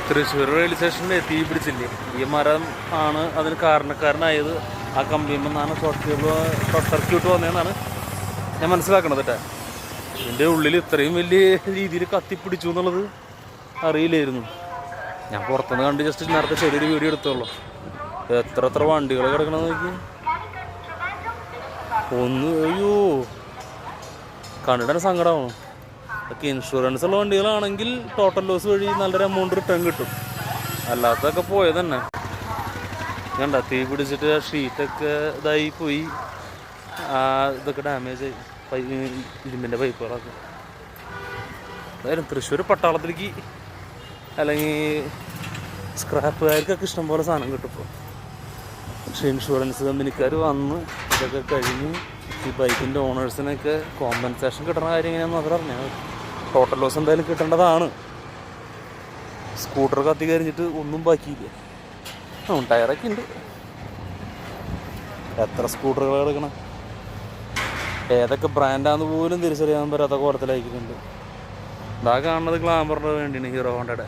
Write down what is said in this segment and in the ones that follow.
Thrissur railway സ്റ്റേഷനിൽ തീ പിടിച്ചില്ലേ, ഈ മരം ആണ് അതിന് കാരണക്കാരനായത്. ആ കമ്പിയുമ്പോൾ നിന്നാണ് ഷോർട്ട് സർക്യൂട്ട് വന്നതെന്നാണ് ഞാൻ മനസ്സിലാക്കണത് കേട്ടോ. ഇതിൻ്റെ ഉള്ളിൽ ഇത്രയും വലിയ രീതിയിൽ കത്തിപ്പിടിച്ചു എന്നുള്ളത് അറിയില്ലായിരുന്നു. ഞാൻ പുറത്തുനിന്ന് കണ്ട് ജസ്റ്റ് നേരത്തെ ചെറിയൊരു വീഡിയോ എടുത്തോളൂ. എത്ര വണ്ടികൾ കിടക്കണമെന്ന് നോക്കി. അയ്യോ കണ്ടിട്ട് സങ്കടമാണോ. ഒക്കെ ഇൻഷുറൻസ് ഉള്ള വണ്ടികളാണെങ്കിൽ ടോട്ടൽ ലോസ് വഴി നല്ലൊരു എമൗണ്ട് റിട്ടേൺ കിട്ടും. അല്ലാത്തതൊക്കെ പോയത് തന്നെ. കണ്ട തീ പിടിച്ചിട്ട് ഷീറ്റൊക്കെ ഇതായി പോയി. ഇതൊക്കെ ഡാമേജ് ആയി, ഇരുമ്പിൻ്റെ പൈപ്പുകളൊക്കെ. അതായത് തൃശ്ശൂർ പട്ടാളത്തിലേക്ക് അല്ലെങ്കിൽ സ്ക്രാപ്പുകാർക്കൊക്കെ ഇഷ്ടംപോലെ സാധനം കിട്ടും ഇപ്പോൾ. പക്ഷേ ഇൻഷുറൻസ് കമ്പനിക്കാർ വന്ന് ഇതൊക്കെ കഴിഞ്ഞ് ഈ ബൈക്കിൻ്റെ ഓണേഴ്സിനൊക്കെ കോമ്പൻസേഷൻ കിട്ടുന്ന കാര്യം എങ്ങനെയാണെന്ന് മാത്രം അറിഞ്ഞാൽ മതി. ടോട്ടൽ ലോസ് എന്തായാലും കിട്ടേണ്ടതാണ്. സ്കൂട്ടർ കത്തി കരിഞ്ഞിട്ട് ഒന്നും ബാക്കിയില്ല. ടയറൊക്കെ ഉണ്ട്. എത്ര സ്കൂട്ടറുകൾ കിടക്കണം, ഏതൊക്കെ ബ്രാൻഡാന്ന് പോലും തിരിച്ചറിയാൻ പറ്റാത്ത കോലത്തിലായിക്കുന്നുണ്ട്. ഇതാ കാണുന്നത് ഗ്ലാമറിന് വേണ്ടിയാണ്, ഹീറോ ഹോണ്ടയുടെ.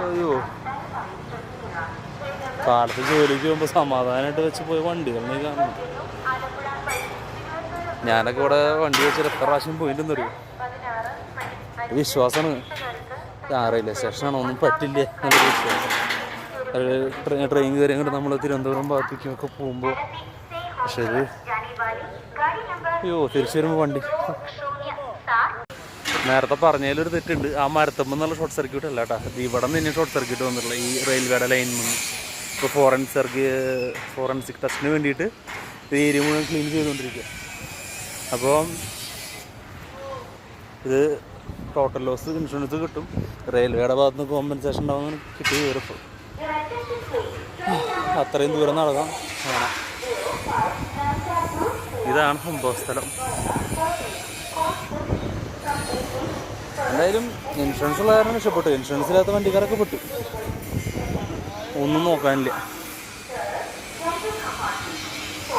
അയ്യോ കാലത്ത് ജോലിക്ക് പോകുമ്പോൾ സമാധാനമായിട്ട് വെച്ച് പോയ വണ്ടികളെ കാണുന്നു. ഞാനൊക്കെ ഇവിടെ വണ്ടി വെച്ചിട്ട് എത്ര പ്രാവശ്യം പോയിട്ടുണ്ടെന്നറിയോ. വിശ്വാസമാണ്. റെയിൽവേ സ്റ്റേഷനാണോ ഒന്നും പറ്റില്ല എന്നൊരു വിശ്വാസം. ട്രെയിൻ കയറി അങ്ങോട്ട് നമ്മൾ തിരുവനന്തപുരം ഭാഗത്തേക്കൊക്കെ പോകുമ്പോൾ. പക്ഷേ ഇത് അയ്യോ തിരിച്ചു വരുമ്പോൾ വണ്ടി നേരത്തെ പറഞ്ഞതിലൊരു തെറ്റുണ്ട്. ആ മരത്തമ്മ എന്നുള്ള ഷോർട്ട് സർക്യൂട്ട് അല്ല കേട്ടോ. ഇവിടെ നിന്ന് തന്നെ ഷോർട്ട് സർക്യൂട്ട് വന്നിട്ടുള്ള ഈ റെയിൽവേയുടെ ലൈനിൽ നിന്ന്. ഇപ്പോൾ ഫോറൻസിക് ടെസ്റ്റിന് വേണ്ടിയിട്ട് ഈ ഏരിയ മുഴുവൻ ക്ലീൻ ചെയ്തുകൊണ്ടിരിക്കുക. അപ്പോൾ ഇത് ടോട്ടൽ ലോസ് ഇൻഷുറൻസ് കിട്ടും. റെയിൽവേയുടെ ഭാഗത്ത് നിന്ന് കോമ്പൻസേഷൻ ഉണ്ടാവുമെന്ന് കിട്ടി വരപ്പോൾ. അത്രയും ദൂരം നടക്കാം വേണം. ഇതാണ് സംഭവ സ്ഥലം. എന്തായാലും ഇൻഷുറൻസ് ഉള്ള കാരണം രക്ഷപ്പെട്ടു. ഇൻഷുറൻസ് ഇല്ലാത്ത വണ്ടിക്കാരൊക്കെ പെട്ടു. ഒന്നും നോക്കാനില്ല.